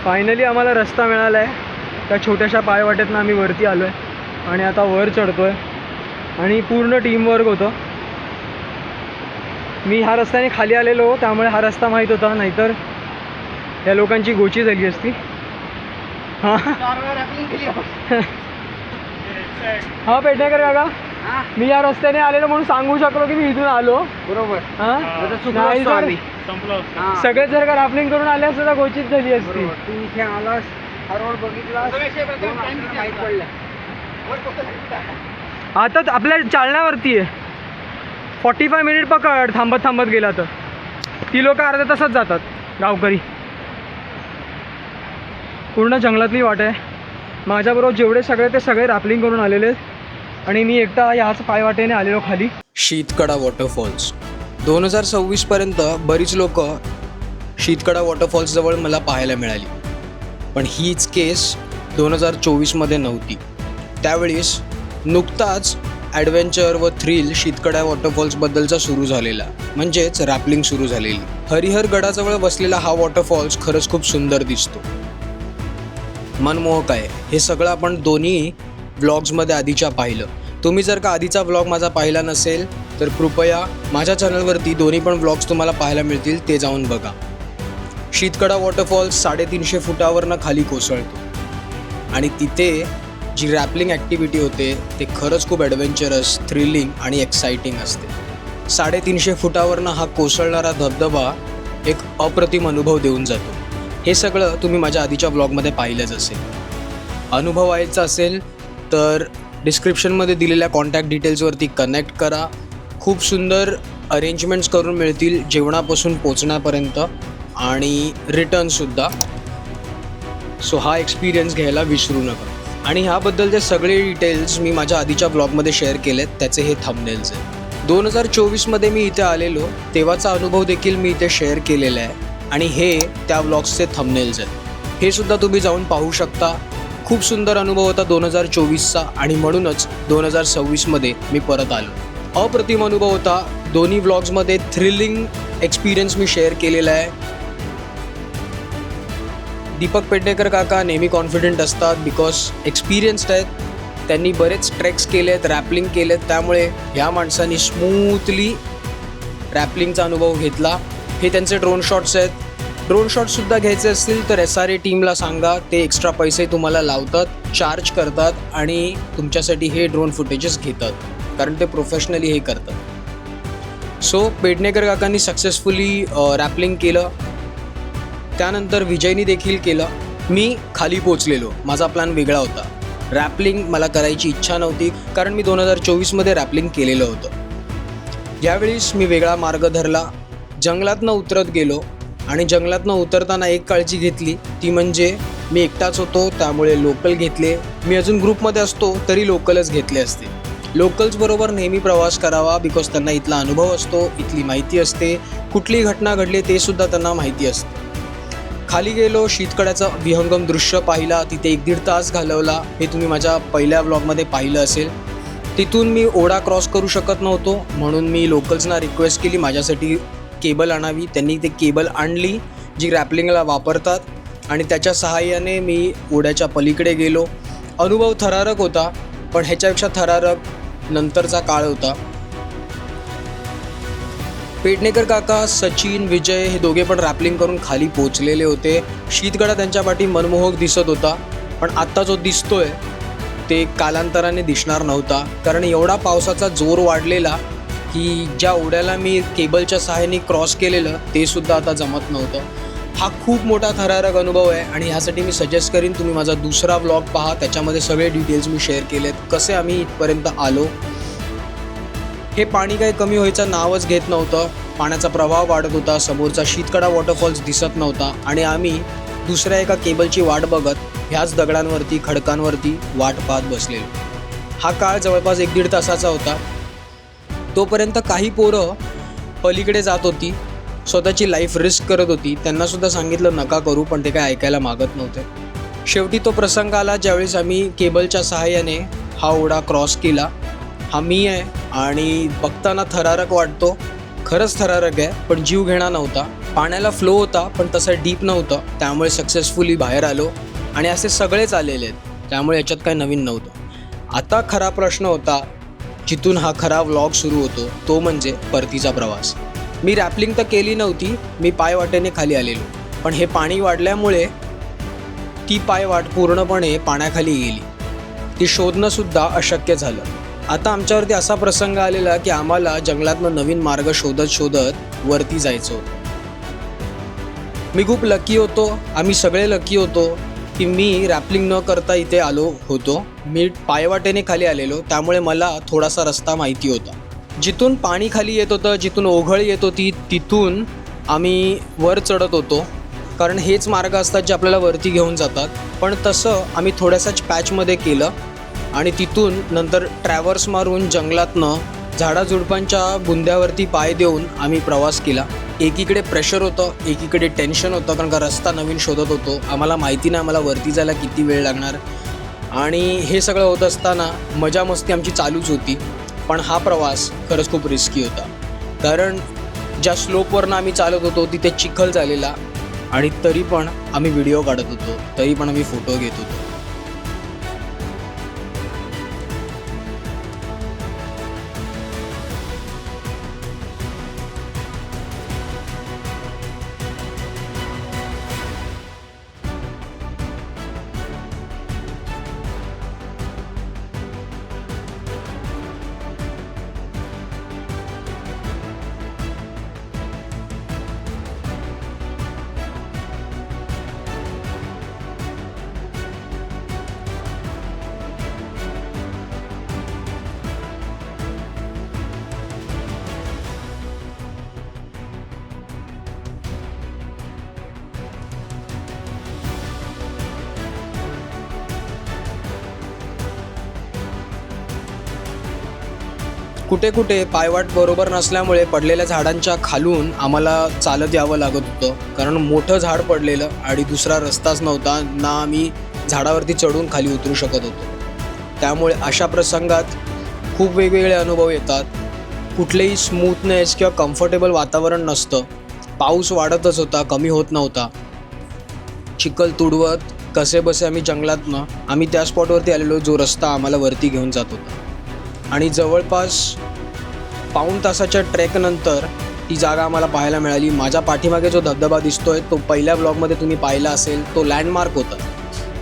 Finally आम्हाला रस्ता मिळाला आहे. त्या छोट्याशा पायवाटेतनं आम्ही वरती आलो आहे आणि आता वर चढतो आहे आणि पूर्ण टीमवर्क होतं. मी ह्या रस्त्याने खाली आलेलो त्यामुळे हा रस्ता माहीत होता, नाहीतर या लोकांची गोची झाली असती. हां हां पेडणेकर काका, मी या रस्त्याने आलेलो म्हणून सांगू शकलो की मी इथून आलो. बरोबर. हां नाही तर सगळेच जर का रॅपलिंग करून आले असते तर गोचीच झाली असती. तू इथे आलास, हा रोड बघितलास, माहीत पडलं. आता आपल्या चालण्यावरती आहे. 45 मिनिट पकड थांबत थांबत गेला तर. ती लोक अर्ध्या तासात जातात गावकरी. पूर्ण जंगलातली वाट आहे. माझ्याबरोबर जेवढे सगळे ते सगळे रॅपलिंग करून आलेले आहेत आणि मी एकटा ह्याच पायवाटेने आलेलो खाली. शीतकडा वॉटरफॉल्स 2026पर्यंत बरीच लोक शीतकडा वॉटरफॉल्सजवळ मला पाहायला मिळाली, पण हीच केस 2024मध्ये नव्हती. त्यावेळेस नुकताच ॲडव्हेंचर व थ्रिल शीतकडा वॉटरफॉल्सबद्दलचा सुरू झालेला, म्हणजेच रॅपलिंग सुरू झालेली. हरिहर गडाजवळ बसलेला हा वॉटरफॉल्स खरंच खूप सुंदर दिसतो, मनमोहक आहे. हे सगळं आपण दोन्ही व्लॉग्समध्ये आधीच्या पाहिलं. तुम्ही जर का आधीचा व्लॉग माझा पाहिला नसेल तर कृपया माझ्या चॅनलवरती दोन्ही पण व्लॉग्स तुम्हाला पाहायला मिळतील, ते जाऊन बघा. शीतकडा वॉटरफॉल्स 350 फुटावरनं खाली कोसळतो आणि तिथे जी रॅपलिंग ॲक्टिव्हिटी होते ते खरंच खूप ॲडव्हेंचरस, थ्रिलिंग आणि एक्साइटिंग असते. 350 फुटावरनं हा कोसळणारा धबधबा एक अप्रतिम अनुभव देऊन जातो. हे सगळं तुम्ही माझ्या आधीच्या ब्लॉगमध्ये पाहिलंच असेल. अनुभव व्हायचा असेल तर डिस्क्रिप्शनमध्ये दिलेल्या कॉन्टॅक्ट डिटेल्सवरती कनेक्ट करा. खूप सुंदर अरेंजमेंट्स करून मिळतील, जेवणापासून पोचण्यापर्यंत आणि रिटर्नसुद्धा. सो हा एक्सपिरियन्स घ्यायला विसरू नका. आणि ह्याबद्दलचे सगळे डिटेल्स मी माझ्या आधीच्या ब्लॉगमध्ये शेअर केलेत, त्याचे हे थंबनेल्स आहेत. 2024मध्ये मी इथे आलेलो तेव्हाचा अनुभव देखील मी इथे शेअर केलेला आहे आणि हे त्या व्लॉग्सचे थंबनेल्स आहेत. हे सुद्धा तुम्ही जाऊन पाहू शकता. खूप सुंदर अनुभव होता 2024चा आणि म्हणूनच 2026मध्ये मी परत आलो. अप्रतिम अनुभव होता. दोन्ही व्लॉग्समध्ये थ्रिलिंग एक्सपिरियन्स मी शेअर केलेला आहे. दीपक पेडणेकर काका नेहमी कॉन्फिडंट असतात बिकॉज एक्सपिरियन्स्ड आहेत. त्यांनी बरेच ट्रेक्स केले आहेत, रॅपलिंग केले आहेत, त्यामुळे ह्या माणसांनी स्मूथली रॅपलिंगचा अनुभव घेतला. हे त्यांचे ड्रोन शॉट्स आहेत. ड्रोन शॉट्ससुद्धा घ्यायचे असतील तर SRA टीमला सांगा, ते एक्स्ट्रा पैसे तुम्हाला लावतात, चार्ज करतात आणि तुमच्यासाठी हे ड्रोन फुटेजेस घेतात, कारण ते प्रोफेशनली हे करतात. सो पेडणेकर काकांनी सक्सेसफुली रॅपलिंग केलं. त्यानंतर विजयनी देखील केलं. मी खाली पोचलेलो. माझा प्लॅन वेगळा होता. रॅपलिंग मला करायची इच्छा नव्हती, कारण मी 2024मध्ये रॅपलिंग केलेलं होतं. यावेळीस मी वेगळा मार्ग धरला. जंगलातनं उतरत गेलो आणि जंगलातनं उतरताना एक काळजी घेतली, ती म्हणजे मी एकटाच होतो, त्यामुळे लोकल घेतले. मी अजून ग्रुपमध्ये असतो तरी लोकलच घेतले असते. लोकल्सबरोबर नेहमी प्रवास करावा बिकॉज त्यांना इथला अनुभव असतो, इथली माहिती असते, कुठली घटना घडली ते सुद्धा त्यांना माहिती असते. खाली गेलो, शीतकड्याचं विहंगम दृश्य पाहिला, तिथे 1-1.5 तास घालवला. हे तुम्ही माझ्या पहिल्या ब्लॉगमध्ये पाहिलं असेल. तिथून मी ओढा क्रॉस करू शकत नव्हतो, म्हणून मी लोकल्सना रिक्वेस्ट केली माझ्यासाठी केबल आणावी. त्यांनी ते केबल आणली जी रॅपलिंगला वापरतात आणि त्याच्या सहाय्याने मी ओढ्याच्या पलीकडे गेलो. अनुभव थरारक होता, पण ह्याच्यापेक्षा थरारक नंतरचा काळ होता. पेडणेकर काका, सचिन, विजय हे दोघे पण रॅपलिंग करून खाली पोचलेले होते. शीतगडा त्यांच्या पाठी मनमोहक दिसत होता, पण आत्ता जो दिसतोय ते कालांतराने दिसणार नव्हता, कारण एवढा पावसाचा जोर वाढलेला की ज्या ओढ्याला मी केबलच्या सहाय्याने क्रॉस केलेलं ते सुद्धा आता जमत नव्हतं. हा खूप मोठा थरारक अनुभव आहे आणि ह्यासाठी मी सजेस्ट करीन तुम्ही माझा दुसरा ब्लॉग पहा, त्याच्यामध्ये सगळे डिटेल्स मी शेअर केलेत, कसे आम्ही इथपर्यंत आलो. हे पाणी काही कमी व्हायचं नावच घेत नव्हतं. पाण्याचा प्रवाह वाढत होता. समोरचा शीतकडा वॉटरफॉल्स दिसत नव्हता आणि आम्ही दुसऱ्या एका केबलची वाट बघत ह्याच दगडांवरती, खडकांवरती वाट पाहत बसलेलो. हा काळ जवळपास 1-1.5 तासाचा होता. तोपर्यंत काही पोरं पलीकडे जात होती, स्वतःची लाईफ रिस्क करत होती. त्यांनासुद्धा सांगितलं नका करू, पण ते काय ऐकायला मागत नव्हते. शेवटी तो प्रसंग आला ज्यावेळेस आम्ही केबलच्या सहाय्याने हा ओढा क्रॉस केला. हा मी आहे आणि बघताना थरारक वाटतो, खरंच थरारक आहे, पण जीव घेणा नव्हता. पाण्याला फ्लो होता पण तसा डीप नव्हतं, त्यामुळे सक्सेसफुली बाहेर आलो आणि असे सगळेच आलेले आहेत, त्यामुळे याच्यात काही नवीन नव्हतं. आता खरा प्रश्न होता जिथून हा खरा व्लॉग सुरू होतो, तो म्हणजे परतीचा प्रवास. मी रॅपलिंग तर केली नव्हती, मी पायवाटेने खाली आलेलो, पण हे पाणी वाढल्यामुळे ती पायवाट पूर्णपणे पाण्याखाली गेली. ती शोधणंसुद्धा अशक्य झालं. आता आमच्यावरती असा प्रसंग आलेला की आम्हाला जंगलातनं नवीन मार्ग शोधत शोधत वरती जायचं होतं. मी खूप लकी होतो, आम्ही सगळे लकी होतो की मी रॅपलिंग न करता इथे आलो होतो. मी पायवाटेने खाली आलेलो, त्यामुळे मला थोडासा रस्ता माहिती होता. जिथून पाणी खाली येत होतं, जिथून ओघळ येत होती, तिथून आम्ही वर चढत होतो, कारण हेच मार्ग असतात जे आपल्याला वरती घेऊन जातात. पण तसं आम्ही थोड्यासाच पॅचमध्ये केलं आणि तिथून नंतर ट्रॅव्हर्स मारून जंगलातनं झाडाझुडपांच्या बुंद्यावरती पाय देऊन आम्ही प्रवास केला. एकीकडे प्रेशर होतं, एकीकडे टेन्शन होतं, कारण का रस्ता नवीन शोधत होतो. आम्हाला माहिती नाही आम्हाला वरती जायला किती वेळ लागणार, आणि हे सगळं होत असताना मजा मस्ती आमची चालूच होती. पण हा प्रवास खरंच खूप रिस्की होता, कारण ज्या स्लोपवरनं आम्ही चालत होतो तिथे चिखल झालेला, आणि तरी पण आम्ही व्हिडिओ काढत होतो, तरी पण आम्ही फोटो घेत होतो. कुठे कुठे पायवाट बरोबर नसल्यामुळे पडलेल्या झाडांच्या खालून आम्हाला चालत यावं लागत होतं, कारण मोठं झाड पडलेलं आणि दुसरा रस्ताच नव्हता ना, आम्ही झाडावरती चढून खाली उतरू शकत होतो. त्यामुळे अशा प्रसंगात खूप वेगवेगळे अनुभव येतात. कुठलेही स्मूथनेस किंवा कम्फर्टेबल वातावरण नसतं. पाऊस वाढतच होता, कमी होत नव्हता. चिखल तुडवत कसेबसे आम्ही जंगलातनं आम्ही त्या स्पॉटवरती आलेलो जो रस्ता आम्हाला वरती घेऊन जात होता, आणि जवळपास पाऊण तासाच्या ट्रेकनंतर ती जागा आम्हाला पाहायला मिळाली. माझ्या पाठीमागे जो धबधबा दिसतोय तो पहिल्या ब्लॉगमध्ये तुम्ही पाहिला असेल, तो लँडमार्क होता.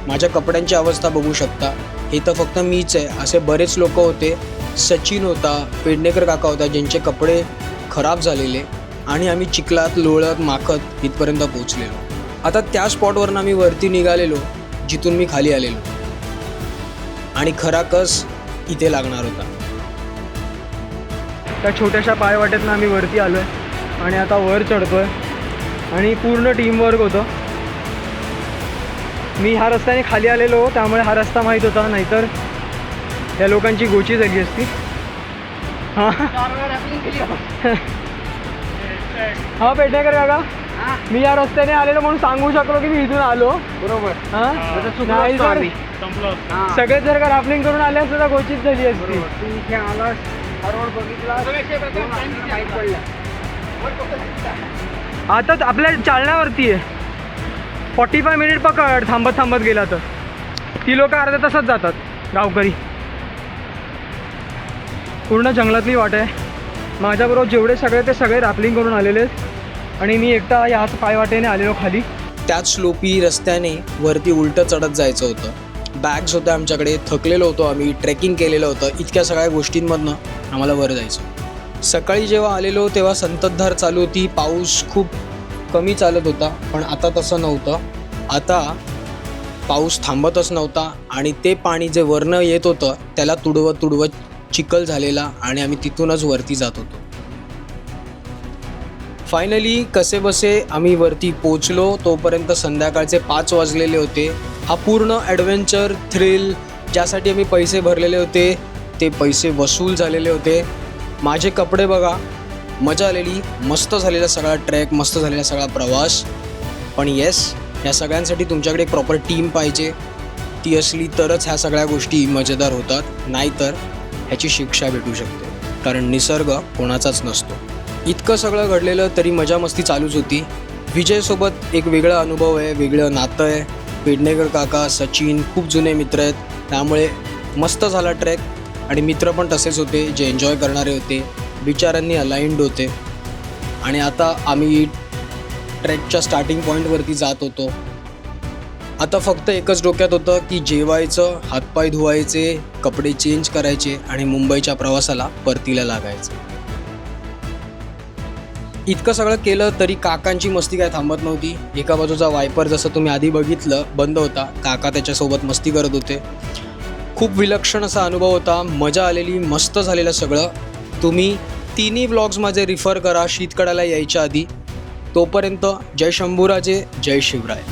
माझ्या कपड्यांची अवस्था बघू शकता. हे तर फक्त मीच आहे, असे बरेच लोक होते. सचिन होता, पेडणेकर काका होता, ज्यांचे कपडे खराब झालेले, आणि आम्ही चिखलात लोळत माखत इथपर्यंत पोहोचलेलो. आता त्या स्पॉटवरून आम्ही वरती निघालेलो जिथून मी खाली आलेलो, आणि खरा कस इथे लागणार होता. त्या छोट्याशा पायवाटेतनं आम्ही वरती आलो आहे आणि आता वर चढतो आहे, आणि पूर्ण टीमवर्क होतं. मी ह्या रस्त्याने खाली आलेलो, त्यामुळे हा रस्ता माहीत होता, नाहीतर त्या लोकांची गोची झाली असती. हां हां पेडणेकर काका, मी या रस्त्याने आलेलो म्हणून सांगू शकलो की मी इथून आलो. बरोबर. हां नाही तर सगळेच जर का रॅपलिंग करून आले असते तर गोचीच झाली असती. तू इथे आलास, हा रोड बघितला, माहीत पडलं. आता आपल्या चालण्यावरती आहे. 45 मिनिट पकड थांबत थांबत गेला तर. ती लोक अर्ध्या तासात जातात, गावकरी. पूर्ण जंगलातली वाट आहे. माझ्याबरोबर जेवढे सगळे ते सगळे रॅपलिंग करून आलेले आहेत, आणि मी एकटा याच पायवाटेने आलेलो खाली. त्याच स्लोपी रस्त्याने वरती उलटं चढत जायचं होतं. बॅग्स होत्या आमच्याकडे, थकलेलो होतो आम्ही, ट्रेकिंग केलेलं होतं. इतक्या सगळ्या गोष्टींमधनं आम्हाला वर जायचं. सकाळी जेव्हा आलेलो तेव्हा संततधार चालू होती. पाऊस खूप कमी चालत होता, पण आता तसं नव्हतं. आता पाऊस थांबतच नव्हता, आणि ते पाणी जे वरनं येत होतं त्याला तुडवत तुडवत चिखल झालेला, आणि आम्ही तिथूनच वरती जात होतो. फायनली कसेबसे आम्ही वरती पोचलो. तोपर्यंत संध्याकाळचे 5 वाजलेले होते. हा पूर्ण ॲडव्हेंचर थ्रिल ज्यासाठी आम्ही पैसे भरलेले होते ते पैसे वसूल झालेले होते. माझे कपडे बघा, मजा आलेली, मस्त झालेला सगळा ट्रॅक, मस्त झालेला सगळा प्रवास. पण येस, या सगळ्यांसाठी तुमच्याकडे एक प्रॉपर टीम पाहिजे. ती असली तरच ह्या सगळ्या गोष्टी मजेदार होतात, नाहीतर ह्याची शिक्षा भेटू शकते, कारण निसर्ग कोणाचाच नसतो. इतकं सगळं घडलेलं तरी मजा मस्ती चालूच होती. विजयसोबत एक वेगळा अनुभव आहे, वेगळं नातं आहे. पेडणेकर काका, सचिन खूप जुने मित्र आहेत, त्यामुळे मस्त झाला ट्रेक. आणि मित्र पण तसेच होते जे एन्जॉय करणारे होते, विचारांनी अलाइंड होते. आणि आता आम्ही ट्रेकच्या स्टार्टिंग पॉईंटवरती जात होतो. आता फक्त एकच डोक्यात होतं की जेवायचं, हातपाय धुवायचे, कपडे चेंज करायचे आणि मुंबईच्या प्रवासाला परतीला लागायचं. इतकं सगळं केलं तरी काकांची मस्ती काय थांबत नव्हती. एका बाजूचा वायपर जसं तुम्ही आधी बघितलं बंद होता, काका त्याच्यासोबत मस्ती करत होते. खूप विलक्षण असा अनुभव होता, मजा आलेली, मस्त झालेलं सगळं. तुम्ही तिन्ही व्लॉग्स माझे रिफर करा शीतकड्याला यायच्या आधी. तोपर्यंत जय शंभूराजे, जय शिवराय.